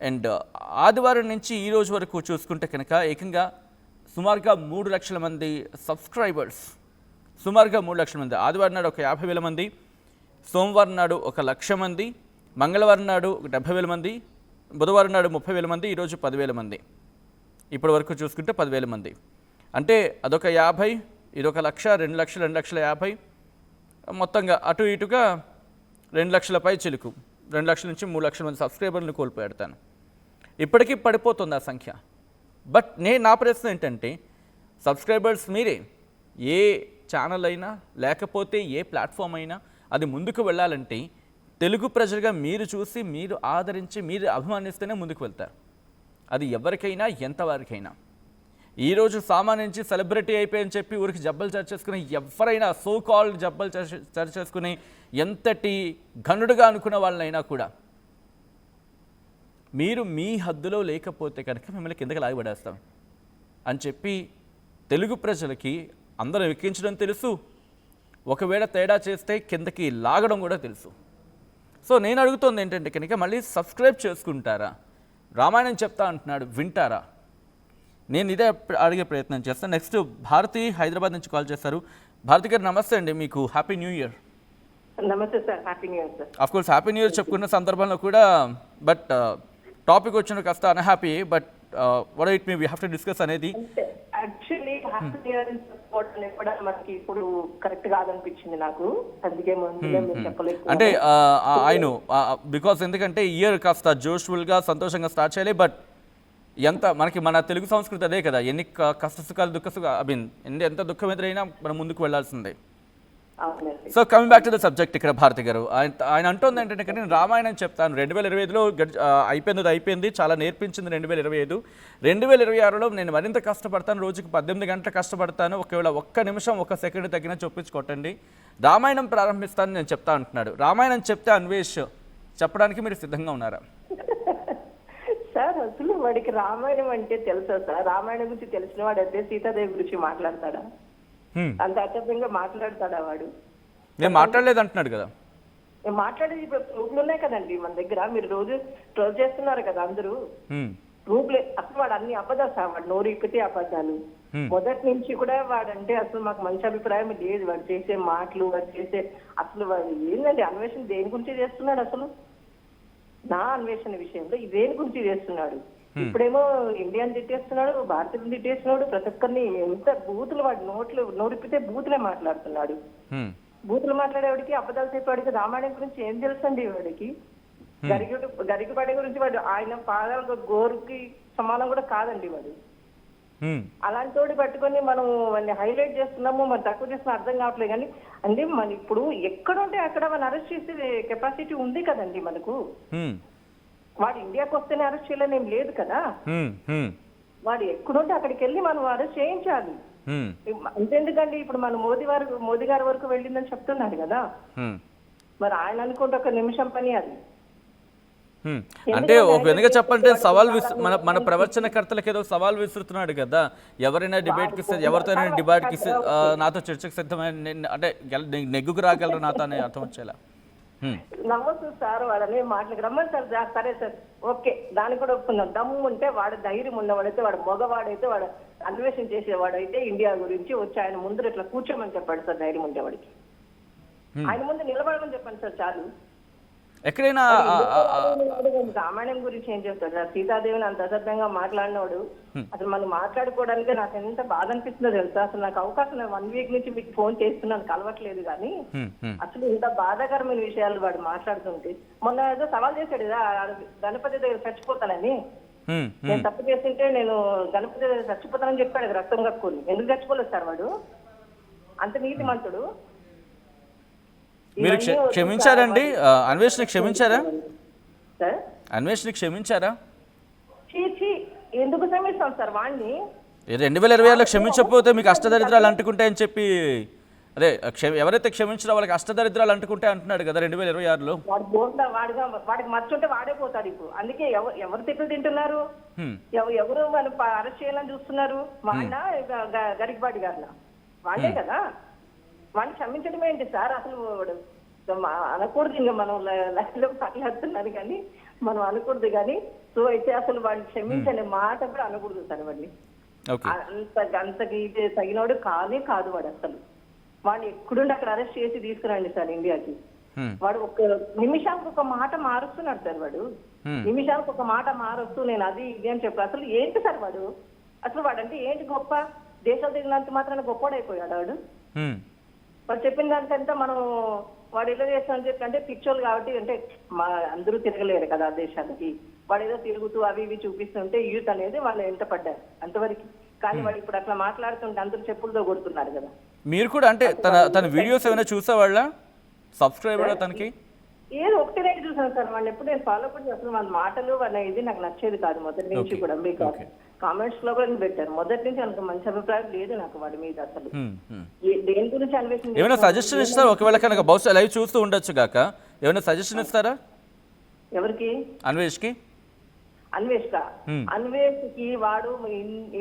And ఆదివారం నుంచి ఈ రోజు వరకు చూసుకుంటే కనుక ఏకంగా సుమారుగా 3 లక్షల మంది సబ్స్క్రైబర్స్, సుమారుగా 3 లక్షల మంది. ఆదివారం నాడు ఒక 50,000 మంది, సోమవారం నాడు 1,00,000 మంది, మంగళవారం నాడు 70,000 మంది, బుధవారం నాడు 30,000 మంది, ఈరోజు 10,000 మంది. ఇప్పటి వరకు చూసుకుంటే 10,000 మంది. అంటే అదొక 50, ఇదొక 1,00,000, 2 లక్షలు, 2,50,000, మొత్తంగా అటు ఇటుగా 2 లక్షల పై చిలుకు, 2 లక్షల నుంచి 3 లక్షల మంది సబ్స్క్రైబర్లను కోల్పోయాడతాను. ఇప్పటికీ పడిపోతుంది ఆ సంఖ్య. బట్ నా ప్రశ్న ఏంటంటే, సబ్స్క్రైబర్స్ మీరే. ఏ ఛానల్ అయినా లేకపోతే ఏ ప్లాట్ఫామ్ అయినా అది ముందుకు వెళ్ళాలంటే తెలుగు ప్రజలుగా మీరు చూసి, మీరు ఆదరించి, మీరు అభిమానిస్తేనే ముందుకు వెళ్తారు. అది ఎవరికైనా, ఎంతవరకైనా. ఈరోజు సామాన్యుంచి సెలబ్రిటీ అయిపోయని చెప్పి ఊరికి జబ్బలు చేసుకుని ఎవరైనా, సో కాల్డ్ జబ్బలు చేసుకుని ఎంతటి ఘనుడుగా అనుకున్న వాళ్ళనైనా కూడా మీరు మీ హద్దులో లేకపోతే కనుక మిమ్మల్ని కిందకి లాగిపడేస్తాం అని చెప్పి తెలుగు ప్రజలకి అందరూ ఎక్కించడం తెలుసు. ఒకవేళ తేడా చేస్తే కిందకి లాగడం కూడా తెలుసు. సో నేను అడుగుతోంది ఏంటంటే కనుక మళ్ళీ సబ్స్క్రైబ్ చేసుకుంటారా? రామాయణం చెప్తా అంటున్నాడు, వింటారా? నేను ఇదే అడిగే ప్రయత్నం చేస్తాను. నెక్స్ట్ భారతి హైదరాబాద్ నుంచి కాల్ చేశారు. భారతి గారు నమస్తే అండి, మీకు హ్యాపీ న్యూ ఇయర్. నమస్తే sir, happy new year sir. Of course happy new year చెప్పుకున్న సందర్భంలో కూడా బట్ టాపిక్ వచ్చిన కాస్త unhappy, but what it me we have to discuss అనేది. యాక్చువల్లీ హ్యాపీ న్యూ ఇయర్ కూడా మనకి ఇప్పుడు కరెక్ట్ కాదనిపించింది నాకు, అందుకే ముందుగా మీరు చెప్పలేదు. అంటే ఐ నో, బికాస్ ఎందుకంటే ఇయర్ కాస్త జోష్ఫుల్గా సంతోషంగా స్టార్ట్ చేయాలి. బట్ ఎంత మనకి మన తెలుగు సంస్కృతి అదే కదా, ఎన్ని కష్ట సుఖాలు దుఃఖ సుఖ ఐ మీన్ ఎంత దుఃఖం ఎదురైనా మనం ముందుకు వెళ్లాల్సిందే. So coming back to the subject, ఇక్కడ భారతి గారు ఆయన అంటుంది ఏంటంటే కానీ నేను రామాయణం చెప్తాను. 2025లో అయిపోయింది, చాలా నేర్పించింది 2025. 2026లో నేను మరింత కష్టపడతాను, రోజుకు 18 గంటలు కష్టపడతాను. ఒకవేళ ఒక్క నిమిషం, 1 సెకండ్ తగ్గినా చొప్పించుకోటండి, రామాయణం ప్రారంభిస్తాను నేను చెప్తా అంటున్నాడు. రామాయణం చెప్తే అన్వేష్ చెప్పడానికి మీరు సిద్ధంగా ఉన్నారా? సార్ అసలు వాడికి రామాయణం అంటే తెలుసా సార్? రామాయణం గురించి తెలిసిన వాడు అయితే సీతాదేవి గురించి మాట్లాడతాడా? అంత అసభ్యంగా మాట్లాడతాడా వాడు? నేను మాట్లాడలేదు అంటున్నాడు కదా. మాట్లాడేది ఇప్పుడు ప్రూఫ్లు ఉన్నాయి కదండి మన దగ్గర. మీరు రోజు ట్రోల్ చేస్తున్నారు కదా అందరూ, ప్రూఫ్లే. అసలు వాడు అన్ని అబద్ధాలు సార్, వాడు నోరు ఇప్పితే అబద్ధాలు. మొదటి నుంచి కూడా వాడంటే అసలు మాకు మంచి అభిప్రాయం లేదు. వాడు చేసే మాటలు, వాడు చేసే అసలు వాడు ఏంటండి అన్వేషణ దేని గురించి చేస్తున్నాడు అసలు? నా అన్వేషణ విషయంలో దేని గురించి చేస్తున్నాడు? ఇప్పుడేమో ఇండియాని తిట్టేస్తున్నాడు, భారతీయుని తిట్టేస్తున్నాడు, ప్రతి ఒక్కరిని ఎంత బూతులు, వాడి నోరిప్పితే బూతులే మాట్లాడుతున్నాడు. బూతులు మాట్లాడేవాడికి, అబద్ధాలు చెప్పేవాడికి రామాయణం గురించి ఏం తెలుసండి వాడికి? గరికపాటి గురించి వాడు ఆయన పాదాల గోరుకి సమానం కూడా కాదండి వాడు. అలాంటి వాడి పట్టుకొని మనం వాడిని హైలైట్ చేస్తున్నాము, మరి తక్కువ చేస్తున్నా అర్థం కావట్లేదు. కానీ అంటే మన ఇప్పుడు ఎక్కడుంటే అక్కడ మనం అరెస్ట్ చేసే కెపాసిటీ ఉంది కదండి మనకు. వాడు ఇండియాకి వస్తేనే అరెస్ట్ చేయాలని ఏం లేదు కదా. వాడు ఎక్కడుంటే అక్కడికి వెళ్ళి మనం అరెస్ట్ చేయించాలి. అంతెందుకండి ఇప్పుడు మన మోదీ గారి వరకు వెళ్ళిందని చెప్తున్నారు కదా. మరి ఆయన అనుకుంటే 1 నిమిషం పని అది. అంటే ఒక విధంగా చెప్పంటే సవాల్ మన ప్రవచనకర్తలకు ఏదో సవాల్ విసురుతున్నాడు కదా. ఎవరైనా డిబేట్కి ఎవరితోనైనా డిబేట్కి నాతో చర్చకు సిద్ధమైన అంటే నెగ్గుకు రాగలరు నాతో అనే అర్థం వచ్చేలా. నమ్మొచ్చు సార్, వాడనే మాటలకు రమ్మని సార్. సరే సార్, ఓకే, దానికి కూడా ఒప్పుకుందాం. దమ్ము ఉంటే వాడు, ధైర్యం ఉన్నవాడైతే, వాడు మగవాడైతే, వాడు అన్వేషణ చేసేవాడైతే ఇండియా గురించి వచ్చి ఆయన ముందు ఇట్లా కూర్చోమని చెప్పండి సార్. ధైర్యం ఉంటే వాడికి ఆయన ముందు నిలబడమని చెప్పండి సార్, చాలు. ఎక్కడైనా రామాయణం గురించి ఏం చెప్తాడు సార్? సీతాదేవిని అంత అసభ్యంగా మాట్లాడినవాడు. అసలు మనం మాట్లాడుకోవడానికి నాకు ఎంత బాధ అనిపిస్తుందో తెలుసా? అసలు నాకు అవకాశం 1 వీక్ నుంచి మీకు ఫోన్ చేస్తున్నాను, కలవట్లేదు. కానీ అసలు ఇంత బాధాకరమైన విషయాలు వాడు మాట్లాడుతుంటే, మొన్న ఏదో సవాల్ చేశాడు కదా, గణపతి దగ్గర చచ్చిపోతానని. నేను తప్పు చేస్తుంటే నేను గణపతి దగ్గర చచ్చిపోతానని చెప్పాడు, రక్తం కక్కుని. ఎందుకు చచ్చిపోలేదు సార్ వాడు? అంత నీతిమంతుడు. మీరు క్షమించారండి? అన్వేషణ క్షమించారా? అన్వేషణ క్షమించారా? ఎందుకు క్షమిస్తాం సార్ వాడిని? 2026లో క్షమించకపోతే మీకు అష్టదరిద్రాలు అంటుకుంటాయని చెప్పి, అదే ఎవరైతే క్షమించారో వాళ్ళకి అష్టదరిద్రాలు అంటుకుంటే అంటున్నాడు కదా 2026లో. వాడికి మర్చుంటే వాడే పోతాడు ఇప్పుడు. అందుకే ఎవరు తిట్లు తింటున్నారు? ఎవరు వాళ్ళు అరెస్ట్ చేయాలని చూస్తున్నారు? వాడిన గరికపాటి గారిన వాడే కదా. వాడిని క్షమించడం ఏంటి సార్? అసలు అనకూడదు, ఇంకా మనం లైఫ్లో మాట్లాడుతున్నారు కానీ మనం అనకూడదు కానీ. సో అయితే అసలు వాడిని క్షమించని మాట కూడా అనకూడదు సార్. వాడిని అంతకి తగినోడు కానే కాదు వాడు అసలు. వాడిని ఎక్కడుండి అక్కడ అరెస్ట్ చేసి తీసుకురండి సార్ ఇండియాకి. వాడు ఒక నిమిషానికి ఒక మాట మారుస్తున్నాడు సార్. వాడు నిమిషానికి ఒక మాట మారుస్తూ నేను అది ఇది అని చెప్పాను. అసలు ఏంటి సార్ వాడు? అసలు వాడంటే ఏంటి గొప్ప? దేశాలు తిరిగినంత మాత్రాన గొప్పడైపోయాడు వాడు. వాడు చెప్పిన దానికంతా మనం వాడు ఎలా చేస్తానని చెప్పి అంటే పిక్చర్లు కాబట్టి అంటే అందరూ తిరగలేరు కదా దేశానికి. వాడు ఏదో తిరుగుతూ అవి ఇవి చూపిస్తుంటే యూత్ అనేది వాళ్ళు ఎంత పడ్డారు అంతవరకు. కానీ వాడు ఇప్పుడు అట్లా మాట్లాడుతుంటే అందరూ చెప్పులతో కొడుతున్నారు కదా. మీరు కూడా అంటే తన వీడియోస్ ఏమైనా చూసేవాళ్ళ? సబ్స్క్రైబర్ తనకి ఏదో ఒకటి రేటు చూసాను సార్. వాళ్ళు ఎప్పుడు నేను ఫాలో అప్పుడు అసలు వాళ్ళ మాటలు వాళ్ళ ఇది నాకు నచ్చేది కాదు మొదటి నుంచి కూడా. మీకు కామెంట్స్ లో కూడా పెట్టారు మొదటి నుంచి నాకు మంచి అభిప్రాయం లేదు నాకు వాడి మీద అసలు. దేని గురించి అన్వేషణ ఏమైనా సజెషన్ ఇస్తారా? ఒకవేళ కనుక బహుశా లైవ్ చూస్తూ ఉండొచ్చు గాక ఏమైనా సజెషన్ ఇస్తారా? ఎవరికి? అన్వేష్కి. అన్వేష్కి వాడు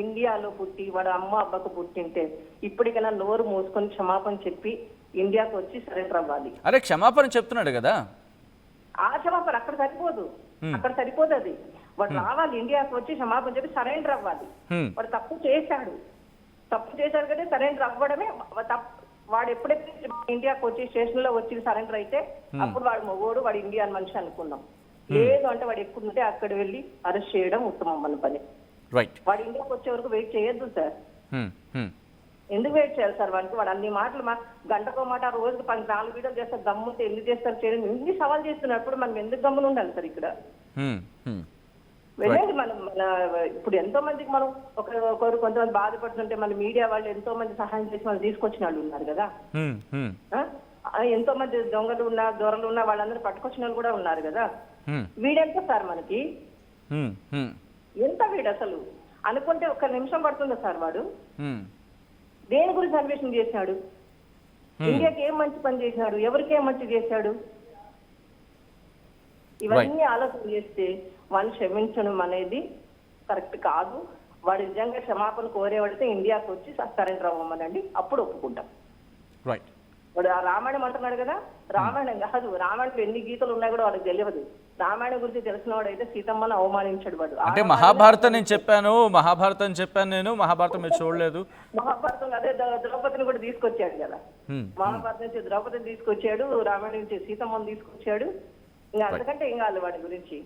ఇండియాలో పుట్టి వాడు అమ్మ అబ్బకు పుట్టింటే ఇప్పటికైనా నోరు మూసుకొని క్షమాపణ చెప్పి ఇండియాకి వచ్చి సరెండర్ అవ్వాలి. అరే క్షమాపణ చెప్తున్నాడు కదా. ఆ క్షమాపణ అక్కడ సరిపోదు, అక్కడ సరిపోదు అది. వాడు రావాలి ఇండియాకి వచ్చి క్షమాపణ చెప్పి సరెండర్ అవ్వాలి. వాడు తప్పు చేశాడు కంటే సరెండర్ అవ్వడమే వాడు ఎప్పుడైతే ఇండియాకి వచ్చి స్టేషన్ లో వచ్చి సరెండర్ అయితే అప్పుడు వాడు మొగోడు, వాడు ఇండియన్ మనిషి అనుకున్నాం. లేదు అంటే వాడు ఎక్కడుంటే అక్కడ వెళ్ళి అరెస్ట్ చేయడం ఉత్తమం మన పని. వాడు ఇండియాకి వచ్చే వరకు వెయిట్ చేయొద్దు సార్. ఎందుకు వెయిట్ చేయాలి సార్? వాడు అన్ని మాటలు గంటకో మాట రోజుకి 4 వీడియోలు చేస్తారు. గమ్ముంటే ఎందుకు చేస్తారు చేయడం? ఎన్ని సవాల్ చేస్తున్నప్పుడు మనం ఎందుకు గమ్మున ఉండాలి సార్ ఇక్కడ? వెళ్ళండి మనం. ఇప్పుడు ఎంతో మందికి మనం ఒకరు కొంతమంది బాధపడుతుంటే మన మీడియా వాళ్ళు ఎంతో మంది సహాయం చేసి వాళ్ళు తీసుకొచ్చిన వాళ్ళు ఉన్నారు కదా. ఎంతో మంది దొంగలు ఉన్నా దొరలు ఉన్నా వాళ్ళందరూ పట్టుకొచ్చిన వాళ్ళు కూడా ఉన్నారు కదా. వీడెంత సార్ మనకి? ఎంత వీడు అసలు అనుకుంటే 1 నిమిషం పడుతుందా సార్? వాడు దేని గురించి అన్వేషణ చేశాడు? ఇండియాకి ఏం మంచి పని చేశాడు? ఎవరికి ఏం మంచి చేశాడు? ఇవన్నీ ఆలోచన చేస్తే వాళ్ళు క్షమించడం అనేది కరెక్ట్ కాదు. వాడు నిజంగా క్షమాపణ కోరేవాడితే ఇండియాకి వచ్చి సరెండర్ అవ్వమనండి, అప్పుడు ఒప్పుకుంటాం. వాడు ఆ రామాయణం అంటున్నాడు కదా, రామాయణం కాదు. రామాయణంలో ఎన్ని గీతలు ఉన్నాయి కూడా వాడికి తెలియదు. రామాయణం గురించి తెలిసిన వాడు అయితే సీతమ్మను అవమానించాడు వాడు. అంటే మహాభారతం నేను చెప్పాను, మహాభారతం చెప్పాను నేను. మహాభారతం మీరు చూడలేదు. మహాభారతం అదే ద్రౌపదిని కూడా తీసుకొచ్చాడు కదా. మహాభారతం నుంచి ద్రౌపదిని తీసుకొచ్చాడు, రామాయణం నుంచి సీతమ్మను తీసుకొచ్చాడు. ఇంకా అంతకంటే ఏం కాదు వాడి గురించి.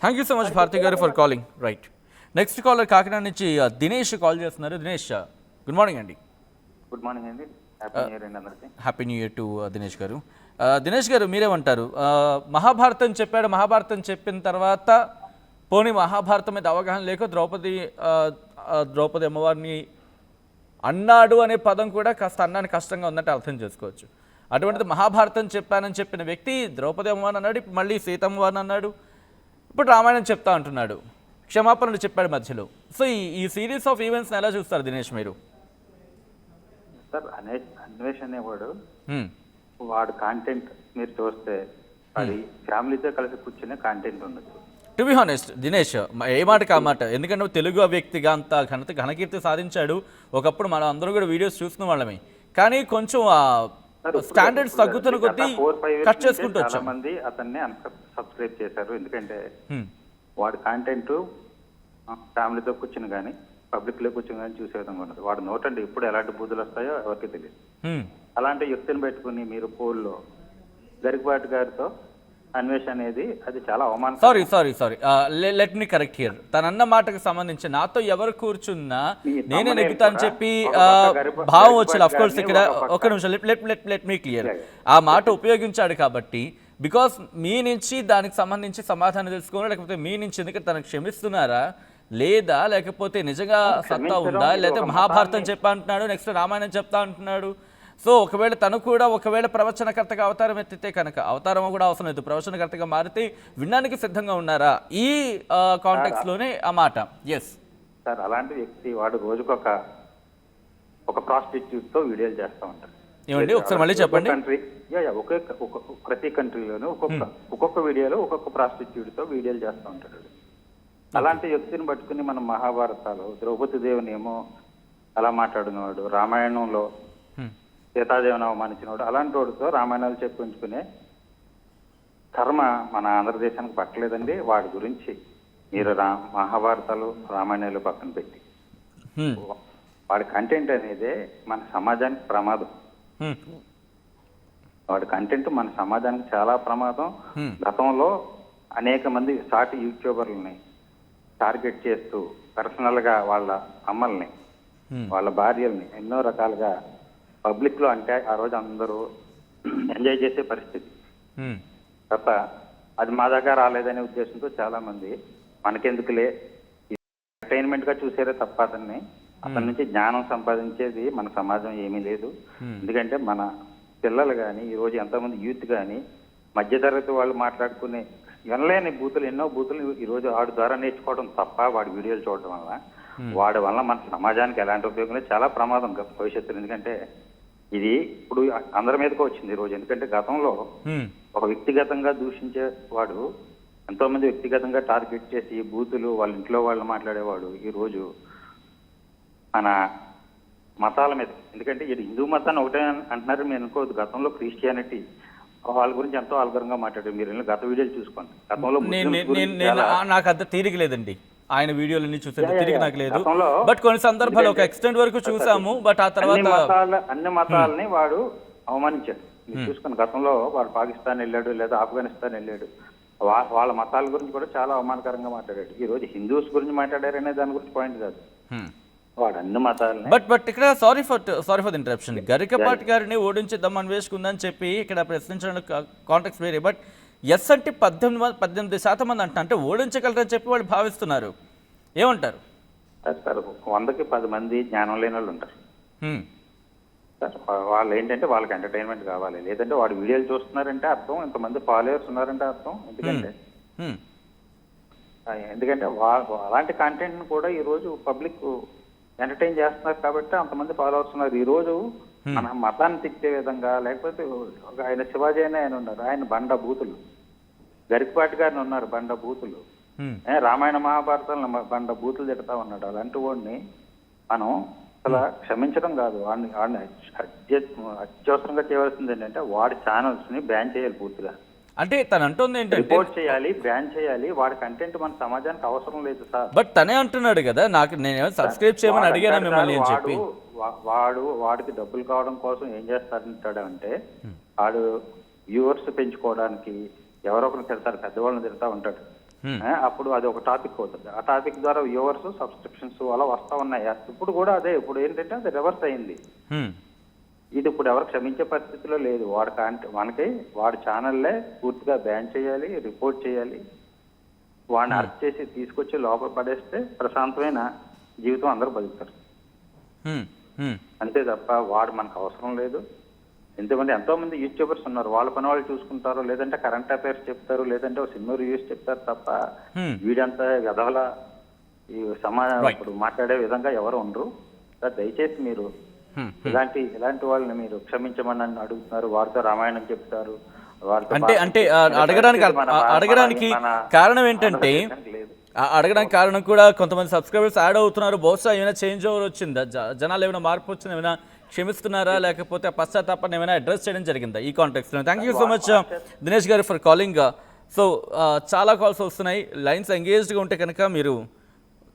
Thank you so much Bharati garu for calling. Right, next caller Kakinada నుంచి దినేష్ కాల్ చేస్తున్నారు. దినేష్ గుడ్ మార్నింగ్ అండి. గుడ్ మార్నింగ్ అండి. Happy new year to Dinesh garu. Dinesh గారు మీరేమంటారు? మహాభారతం చెప్పాడు, మహాభారతం చెప్పిన తర్వాత పోనీ మహాభారతం మీద అవగాహన లేక ద్రౌపది అమ్మవారిని అన్నాడు అనే పదం కూడా కాస్త అన్నానికి కష్టంగా ఉందంటే అర్థం చేసుకోవచ్చు. అటువంటిది మహాభారతం చెప్పానని చెప్పిన వ్యక్తి ద్రౌపది అమ్మవారిని అన్నాడు, మళ్ళీ సీతమ్మవారిని అన్నాడు, ఇప్పుడు రామాయణం చెప్తా అంటున్నాడు, క్షమాపణలు చెప్పాడు మధ్యలో. సో ఈ సిరీస్ ఆఫ్ ఈవెంట్స్ని ఎలా చూస్తారు దినేష్ మీరు? సార్ అన్వేష్ అనేవాడు వాడు కాంటెంట్ మీరు చూస్తే అది ఫ్యామిలీతో కలిసి కూర్చునే కాంటెంట్ ఉండదు. టు బి హానెస్ట్ దినేష్, ఏ మాటకి ఆ మాట. ఎందుకంటే తెలుగు వ్యక్తిగా అంత ఘనకీర్తి సాధించాడు. ఒకప్పుడు మనం అందరూ కూడా వీడియోస్ చూస్తున్న వాళ్ళమే, కానీ కొంచెం స్టాండర్డ్స్ తగ్గుతున్న కొద్దీ కట్ చేసుకుంటూ వచ్చాం. చాలా మంది అతన్ని సబ్స్క్రైబ్ చేశారు. ఎందుకంటే వాడి కాంటెంట్ ఫ్యామిలీతో కూర్చుని కానీ పబ్లిక్ లో కూర్చుని కానీ చూసే విధంగా ఉన్నది. వాడు నోటండి ఇప్పుడు ఎలాంటి బూతులు వస్తాయో ఎవరికి తెలియదు. అలాంటి యుక్తిని పెట్టుకుని మీరు పోల్లో గరికపాటి గారితో అన్వేషణ అనేది అది చాలా అవమానం. Sorry let me correct here. తనన్న మాటకు సంబంధించి నాతో ఎవరు కూర్చున్నా నేనే నెగ్గుతా అని చెప్పి భావం వచ్చింది. అఫ్ కోర్స్ ఇక్కడ ఒక నిమిషం లెట్ మీ క్లియర్. ఆ మాట ఉపయోగించాడు కాబట్టి బికాస్ మీ నుంచి దానికి సంబంధించి సమాధానం తెలుసుకోవాలి, లేకపోతే మీ నుంచి ఎందుకంటే తనకు క్షమిస్తున్నారా లేదా, లేకపోతే నిజంగా సత్తా ఉందా, లేకపోతే మహాభారతం చెప్పా అంటున్నాడు, నెక్స్ట్ రామాయణం చెప్తా అంటున్నాడు. సో ఒకవేళ తను కూడా ప్రవచనకర్తగా అవతారం ఎత్తితే కనుక అవతారం కూడా అవసరం లేదు, ప్రవచనకర్తగా మారితే వినడానికి సిద్ధంగా ఉన్నారా? ఈ కాంటెక్స్ట్ లోనే ఆ మాట. ఎస్ సార్, అలాంటి వ్యక్తి వాడు రోజుకొక ప్రాస్టిట్యూట్ తో వీడియోలు చేస్తూ ఉంటారు. ఏమండి ఒకసారి మళ్ళీ చెప్పండి. ప్రతి కంట్రీలోనూ ఒక్కొక్క వీడియోలో ఒక్కొక్క ప్రాస్టిట్యూట్ తో వీడియోలు చేస్తూ ఉంటాడు. అలాంటి వ్యక్తిని పట్టుకుని మనం మహాభారతాలు ద్రౌపది దేవుని ఏమో అలా మాట్లాడినవాడు, రామాయణంలో సీతాదేవిని అవమానించినోడు అలాంటి వాడితో రామాయణాలు చెప్పించుకునే కర్మ మన ఆంధ్రదేశానికి పట్టలేదండి. వాడి గురించి మీరు మహాభారతాలు రామాయణాలు పక్కన పెట్టి వాడి కంటెంట్ అనేది మన సమాజానికి ప్రమాదం. వాడి కంటెంట్ మన సమాజానికి చాలా ప్రమాదం. గతంలో అనేక మంది సాటి యూట్యూబర్లని టార్గెట్ చేస్తూ పర్సనల్ గా వాళ్ళ అమ్మల్ని వాళ్ళ భార్యల్ని ఎన్నో రకాలుగా పబ్లిక్ లో అంటే ఆ రోజు అందరూ ఎంజాయ్ చేసే పరిస్థితి తప్ప అది మా దగ్గర రాలేదనే ఉద్దేశంతో చాలా మంది మనకెందుకులే ఎంటర్టైన్మెంట్ గా చూసారే తప్ప అతని నుంచి జ్ఞానం సంపాదించేది మన సమాజం ఏమీ లేదు. ఎందుకంటే మన పిల్లలు కానీ ఈ రోజు ఎంతమంది యూత్ కానీ మధ్యతరగతి వాళ్ళు మాట్లాడుకునే వినలేని బూతులు ఎన్నో బూతులు ఈ రోజు వాడి ద్వారా నేర్చుకోవడం తప్ప వాడి వీడియోలు చూడడం వల్ల వాడి వల్ల మన సమాజానికి ఎలాంటి ఉపయోగం లేదు, చాలా ప్రమాదం భవిష్యత్తులో. ఎందుకంటే ఇది ఇప్పుడు అందరి మీదకి వచ్చింది ఈ రోజు. ఎందుకంటే గతంలో ఒక వ్యక్తిగతంగా దూషించే వాడు ఎంతో మంది వ్యక్తిగతంగా టార్గెట్ చేసి బూతులు వాళ్ళ ఇంట్లో వాళ్ళు మాట్లాడేవాడు ఈ రోజు మన మతాల మీద. ఎందుకంటే ఇది హిందూ మతాన్ని ఒకటే అంటున్నారు మీరు అనుకోవద్దు. గతంలో క్రిస్టియానిటీ వాళ్ళ గురించి ఎంతో ఆల్గరంగా మాట్లాడారు. మీరు గత వీడియోలు చూసుకోండి. గతంలో నాకు అంత తీరిక లేదండి ఆయన వీడియోలన్నీ చూసే తిరిగి నాకు లేదు. బట్ కొన్ని సందర్భాలు ఒక ఎక్స్టెంట్ వరకు చూసాము. బట్ ఆ తర్వాత అన్ని మతాలని వాడు అవమానించాడు. మీరు చూసుకుని గతంలో వాడు పాకిస్తాన్ వెళ్ళాడు లేదా ఆఫ్ఘనిస్తాన్ వెళ్ళాడు. వాళ్ళ మతాల గురించి కూడా చాలా అవమానకరంగా మాట్లాడాడు. ఈ రోజు హిందూస్ గురించి మాట్లాడారనే దాని గురించి పాయింట్ కాదు, వాడు అన్ని మతాలని. బట్ ఇక్కడ sorry for the interruption. Garikapati గారిని ఓడించిద్దాం అన్వేషికుందని చెప్పి ఇక్కడ ప్రశ్నించడానికి కాంటాక్ట్స్ వేరే. బట్ ఎస్ అంటే 18% మంది అంటే ఓడించగలరని చెప్పి వాళ్ళు భావిస్తున్నారు. ఏమంటారు సార్? 100కి 10 మంది జ్ఞానం లేని వాళ్ళు ఉంటారు సార్. వాళ్ళు ఏంటంటే వాళ్ళకి ఎంటర్టైన్మెంట్ కావాలి, లేదంటే వాడు వీడియోలు చూస్తున్నారంటే అర్థం ఇంతమంది ఫాలోవర్స్ ఉన్నారంటే అర్థం. ఎందుకంటే అలాంటి కంటెంట్ కూడా ఈ రోజు పబ్లిక్ ఎంటర్టైన్ చేస్తున్నారు కాబట్టి అంతమంది ఫాలోవర్స్ ఉన్నారు. ఈ రోజు మన మతాన్ని తిట్టే విధంగా లేకపోతే ఆయన శివాజీ అని ఆయన ఉన్నారు, ఆయన బండ బూతులు. గరికపాటి గారిని ఉన్నారు బండ బూతులు. రామాయణ మహాభారతాలను బండ బూతులు తిడతా ఉన్నాడు. అలాంటి వాడిని మనం అసలు క్షమించడం కాదు, వాడిని అత్యవసరంగా చేయవలసింది ఏంటంటే వాడి ఛానల్స్ ని బ్యాన్ చేయాలి పూర్తిగా. అంటే తను అంటుంది ఏంటంటే రిపోర్ట్ చేయాలి, బ్యాన్ చేయాలి. వాడి కంటెంట్ మన సమాజానికి అవసరం లేదు సార్. బట్ తనే అంటున్నాడు కదా, నాకు నేను సబ్స్క్రైబ్ చేయమని అడిగాను మిమ్మల్ని అని చెప్పి. వాడికి డబ్బులు కావడం కోసం ఏం చేస్తాడంటాడు అంటే వాడు వ్యూవర్స్ పెంచుకోవడానికి ఎవరో ఒకరిని తిడతారు, పెద్దవాళ్ళని తిడతా ఉంటాడు. అప్పుడు అది ఒక టాపిక్ అవుతుంది. ఆ టాపిక్ ద్వారా వ్యూవర్స్ సబ్స్క్రిప్షన్స్ అలా వస్తా ఉన్నాయి. ఇప్పుడు కూడా అదే. ఇప్పుడు ఏంటంటే అది రివర్స్ అయింది. ఇది ఇప్పుడు ఎవరు క్షమించే పరిస్థితిలో లేదు. మనకి వాడి ఛానల్లే పూర్తిగా బ్యాన్ చేయాలి, రిపోర్ట్ చేయాలి. వాడిని అరెస్ట్ చేసి తీసుకొచ్చి లోపల పడేస్తే ప్రశాంతమైన జీవితం అందరూ బతుకుతారు. అంతే తప్ప వాడు మనకు అవసరం లేదు. ఎంతో మంది యూట్యూబర్స్ ఉన్నారు, వాళ్ళ పని వాళ్ళు చూసుకుంటారు, లేదంటే కరెంట్ అఫైర్స్ చెప్తారు, లేదంటే ఒక సినిమా రివ్యూస్ చెప్తారు తప్ప వీడంతా గదవల ఈ సమాజం ఇప్పుడు మాట్లాడే విధంగా ఎవరు ఉండరు. దయచేసి మీరు ఇలాంటి వాళ్ళని మీరు క్షమించమని అడుగుతున్నారు. వారితో రామాయణం చెప్తారు. అంటే అడగడానికి కారణం ఏంటంటే అడగడానికి కారణం కూడా కొంతమంది సబ్స్క్రైబర్స్ యాడ్ అవుతున్నారు. బహుశా ఏమైనా చేంజ్ ఓవర్ వచ్చిందా, జనాలు ఏమైనా మార్పు వచ్చిందా, ఏమైనా క్షమిస్తున్నారా, లేకపోతే పశ్చాత్తాపాన్ని ఏమైనా అడ్రస్ చేయడం జరిగిందా ఈ కాంటెక్స్లో? Thank you so much Dinesh garu for calling. So చాలా కాల్స్ వస్తున్నాయి. లైన్స్ ఎంగేజ్డ్గా ఉంటే కనుక మీరు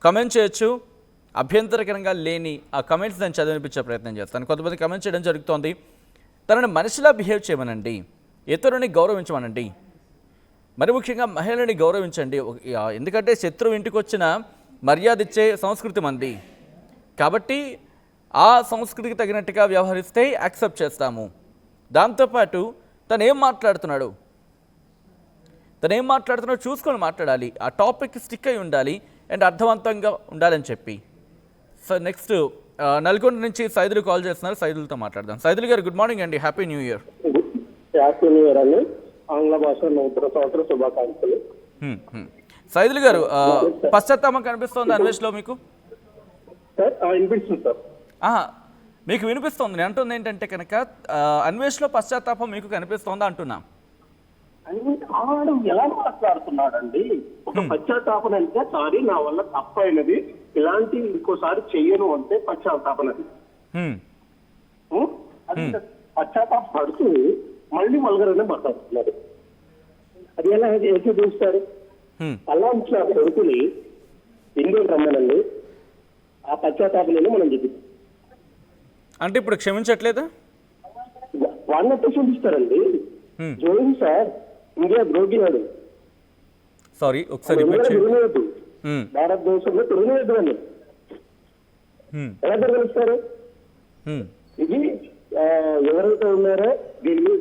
కమెంట్ చేయొచ్చు. అభ్యంతరకరంగా లేని ఆ కమెంట్స్ నేను చదివినిపించే ప్రయత్నం చేస్తాను. కొంతమంది కమెంట్ చేయడం జరుగుతోంది. తనని మనిషిలా బిహేవ్ చేయమనండి, ఇతరుని గౌరవించమనండి, మరి ముఖ్యంగా మహిళని గౌరవించండి. ఎందుకంటే శత్రువు ఇంటికి వచ్చిన మర్యాద ఇచ్చే సంస్కృతి మంది కాబట్టి ఆ సంస్కృతికి తగినట్టుగా వ్యవహరిస్తే యాక్సెప్ట్ చేస్తాము. దాంతోపాటు తను ఏం మాట్లాడుతున్నాడో చూసుకొని మాట్లాడాలి. ఆ టాపిక్ స్టిక్ అయి ఉండాలి అండ్ అర్థవంతంగా ఉండాలని చెప్పి. సో నెక్స్ట్ నల్గొండ నుంచి సైదులు కాల్ చేస్తున్నారు. సైదులతో మాట్లాడదాం. సైదులు గారు గుడ్ మార్నింగ్ అండి, happy new year. Happy new year అండి. ఆంగ్ల భాష నూతన సంవత్సర శుభాకాంక్షలు. సైదులు గారు పశ్చాత్తాపం కనిపిస్తోంది అన్వేష్లో మీకు? వినిపిస్తుంది సార్. మీకు వినిపిస్తోంది. నేను అంటుంది ఏంటంటే కనుక అన్వేష్లో పశ్చాత్తాపం మీకు కనిపిస్తోందా అంటున్నా. ఆడు ఎలా మాట్లాడుతున్నాడండి? ఒక పశ్చాత్తాపన అంటే సారీ నా వల్ల తప్పైనది, ఇలాంటి ఇంకోసారి చెయ్యను అంటే పశ్చాత్తాపనది. అది పశ్చాత్తాపడుతూ మళ్ళీ వల్గరనే మాట్లాడుతున్నారు. అది ఎలా అయితే చూస్తారు? అలా ఇచ్చిన కొడుకుని ఇండియన్ రమ్మనండి, ఆ పశ్చాత్తాపంలో మనం చెప్తాం. అంటే ఇప్పుడు క్షమించట్లేదా? వాళ్ళతో చూపిస్తారండి. జోయిన్ సార్ ఇండియా ద్రోగినాడు. సారీ ఒకసారి తిరగలేదు, భారతదేశంలో తిరగలేదు అని ఎలా తిరగలుస్తారు? ఇది ఎవరైతే ఉన్నారో దీన్ని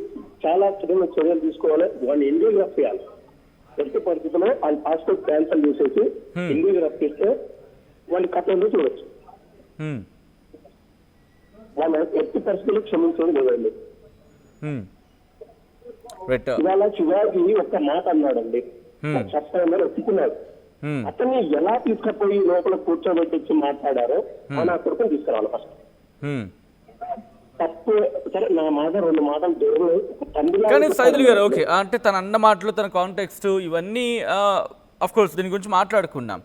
చాలా చర్యలు తీసుకోవాలి. వాళ్ళు ఇండియాకి రప్పియాలి. ఎట్టి పరిస్థితుల్లో వాళ్ళ పాస్పోర్ట్ క్యాన్సల్ చేసేసి ఇండియాకి రప్పిస్తే వాళ్ళు కట్టంలో చూడొచ్చు. వాళ్ళ ఎట్టి పరిస్థితుల్లో క్షమించడం లేదండి. ఇవాళ శివాజీ ఒక్క మాట అన్నాడండి, చట్టంలో ఒప్పుకున్నాడు. అతన్ని ఎలా తీసుకుపోయి లోపల కూర్చోబెట్టి మాట్లాడారో మన కొడుకుని తీసుకురావాలి ఫస్ట్. తప్పు సరే, నా మాట 2 మాటలు దేవుడు తండ్రి. కానీ సైదుల్ గారు ఓకే, అంటే తన అన్న మాటలు, తన కాంటెక్స్ట్ ఇవన్నీ ఆఫ్ కోర్స్ దీని గురించి మాట్లాడుకున్నాం.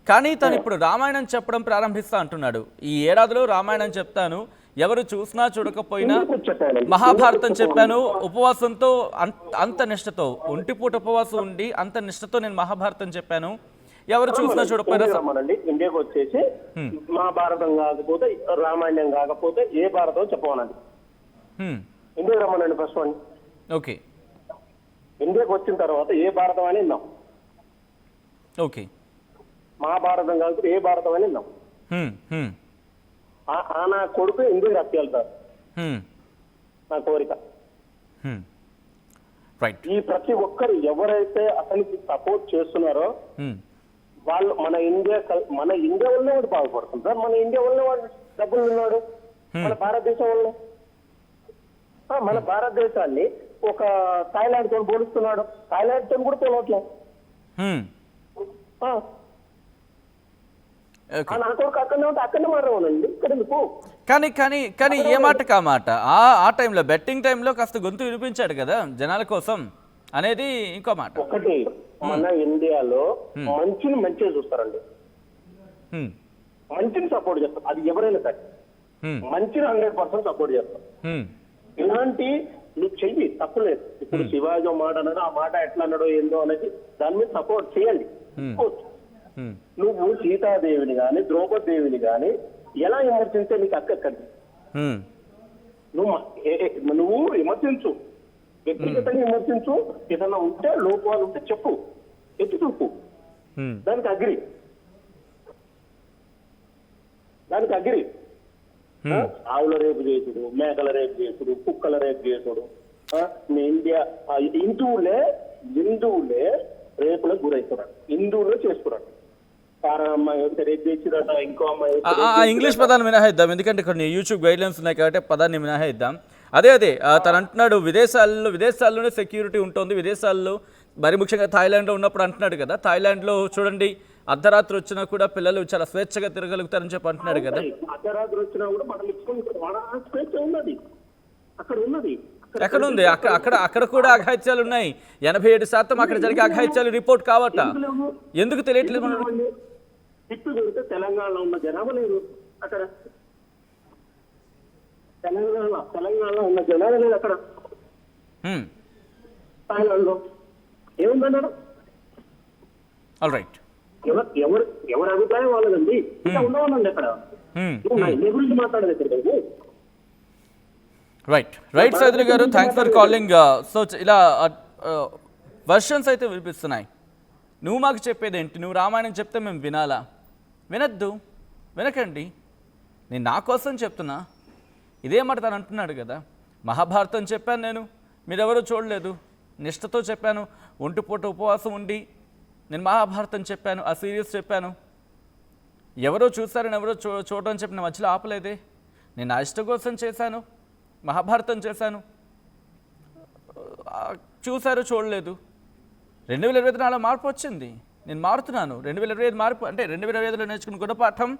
కానీ తను ఇప్పుడు రామాయణం చెప్పడం ప్రారంభిస్తా అంటున్నాడు. ఈ ఏడాదిలో రామాయణం చెప్తాను, ఎవరు చూసినా చూడకపోయినా మహాభారతం చెప్పాను, ఉపవాసంతో అంత నిష్టతో, ఒంటిపూట ఉపవాసం ఉండి అంత నిష్టతో నేను మహాభారతం చెప్పాను, ఎవరు చూసినా చూడకపోయినా. ఇండియాకి వచ్చేసి మహాభారతం కాకపోతే రామాయణం కాకపోతే ఏ భారతం చెప్పమనండి. ఇండియాకి రమ్మనండి ఫస్ట్ వన్. ఓకే, ఇండియాకి వచ్చిన తర్వాత ఏ భారతం అని విన్నాం. ఓకే, మహాభారతం కాకపోతే ఏ భారతం అని విన్నాం. నా కొడుకు ఇండియాకి రప్పియాలి నా కోరిక. ఈ ప్రతి ఒక్కరు ఎవరైతే అతనికి సపోర్ట్ చేస్తున్నారో వాళ్ళు మన ఇండియా వల్లే వాడు బాగుపడుతుంది సార్. మన ఇండియా వల్లే వాడు డబ్బులు ఉన్నాడు. మన భారతదేశం వల్లే. మన భారతదేశాన్ని ఒక థాయిలాండ్ తో పోలుస్తున్నాడు. థాయిలాండ్ తో కూడా పోలట్లేదు. నా కొడుకు అక్కడనే ఉంటే అక్కడనే మారవాలండి, ఇక్కడ ఎందుకు? కానీ ఏ మాట కామాట ఆ టైంలో బెట్టింగ్ టైంలో కాస్త గొంతు వినిపించాడు కదా జనాల కోసం అనేది ఇంకో మాట. ఒకటి, మన ఇండియాలో మంచిని మంచిగా చూస్తారండి, మంచిని సపోర్ట్ చేస్తారు. అది ఎవరైనా సరే మంచిని 100% సపోర్ట్ చేస్తారు. ఇలాంటి నువ్వు చెయ్యి, తప్పులేదు. ఇప్పుడు శివాజీ మాట అన్నాడు, ఆ మాట ఎట్లా అన్నాడో ఏందో అనేది దాని మీద సపోర్ట్ చేయండి. నువ్వు సీతాదేవిని గాని ద్రౌపది దేవిని గాని ఎలా విమర్శించే నీకు అక్కడి నువ్వు విమర్శించు, వ్యక్తిగతంగా విమర్శించు. ఏదన్నా ఉంటే లోపాలు ఉంటే చెప్పు, ఎత్తి చూపు, దానికి అగ్రి. ఆవుల రేపు చేసుడు, మేకల రేపు చేసుడు, కుక్కల రేపు చేసుడు. ఇండియా హిందువులే రేపులకు గురవుతున్నాడు, హిందువులే చేస్తున్నాడు. ఇంగ్లీష్ పదాన్ని మినహాయిద్దాం, ఎందుకంటే కొన్ని యూట్యూబ్ గైడ్లైన్స్ ఉన్నాయి కాబట్టి పదాన్ని మినహాయిద్దాం. అదే తను అంటున్నాడు విదేశాల్లోనే సెక్యూరిటీ ఉంటుంది, విదేశాల్లో మరి ముఖ్యంగా థాయిలాండ్లో ఉన్నప్పుడు అంటున్నాడు కదా, థాయిలాండ్లో చూడండి అర్ధరాత్రి వచ్చినా కూడా పిల్లలు చాలా స్వేచ్ఛగా తిరగలుగుతారని చెప్పి అంటున్నాడు కదా. అర్ధరాత్రి వచ్చినా కూడా స్వేచ్ఛ ఉన్నది, అక్కడ ఉన్నది. ఎక్కడ ఉంది? అక్కడ కూడా అఘాయిత్యాలు ఉన్నాయి. 87% అక్కడ జరిగే అఘాయిత్యాలు రిపోర్ట్ కావట. ఎందుకు తెలియట్లేదు? తెలంగాణలో ఉన్న జనాభా లేదు, అక్కడ తెలంగాణలో ఉన్న జనాభా లేదు, అక్కడ థాయిలాండ్లో ఏముందన్నాడు. ఆల్ రైట్, ఎవరి అభిప్రాయం వాళ్ళదండి. ఇంకా ఉండవాలండి అక్కడ. ఇండియా గురించి మాట్లాడదు ఇక్కడ. రైట్ సైదుల్ గారు, థ్యాంక్స్ ఫర్ కాలింగ్. సో ఇలా వర్షన్స్ అయితే వినిపిస్తున్నాయి. నువ్వు మాకు చెప్పేది ఏంటి? నువ్వు రామాయణం చెప్తే మేము వినాలా? వినకండి. నేను నా కోసం చెప్తున్నా. ఇదే మాట తను అంటున్నాడు కదా, మహాభారతం చెప్పాను నేను, మీరెవరూ చూడలేదు, నిష్టతో చెప్పాను, ఒంటిపూట ఉపవాసం ఉండి నేను మహాభారతం చెప్పాను, ఆ సీరియస్ చెప్పాను, ఎవరో చూస్తారని ఎవరో చూడడం చెప్పి నా మధ్యలో ఆపలేదే. నేను నా ఇష్టం కోసం చేశాను, మహాభారతం చేశాను, చూశారు, చూడలేదు. 2024 మార్పు వచ్చింది, నేను మారుతున్నాను. 2025 మార్పు అంటే 2025లో నేర్చుకున్న గుణపాఠం,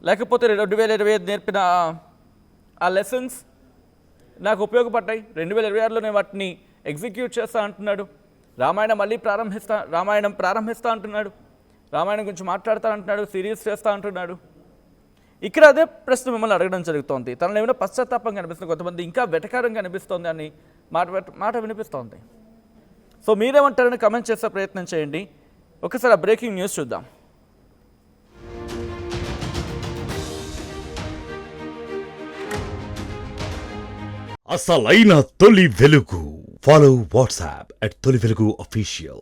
లేకపోతే 2025 నేర్పిన ఆ లెసన్స్ నాకు ఉపయోగపడ్డాయి. 2026లో నేను వాటిని ఎగ్జిక్యూట్ చేస్తా అంటున్నాడు. రామాయణం ప్రారంభిస్తా అంటున్నాడు. రామాయణం గురించి మాట్లాడతా అంటున్నాడు. సిరీస్ చేస్తా అంటున్నాడు. ఇక్కడ అదే ప్రశ్న మిమ్మల్ని అడగడం జరుగుతోంది. తనలో ఏమైనా పశ్చాత్తాపం కనిపిస్తుంది, కొంతమంది ఇంకా వెటకారం కనిపిస్తోంది అని మాట వినిపిస్తోంది. సో మీరేమంటారని కమెంట్ చేసే ప్రయత్నం చేయండి. ఒకసారి ఆ బ్రేకింగ్ న్యూస్ చూద్దాం. అసలైన తొలి వెలుగు. ఫాలో వాట్సాప్ @తొలి వెలుగు official.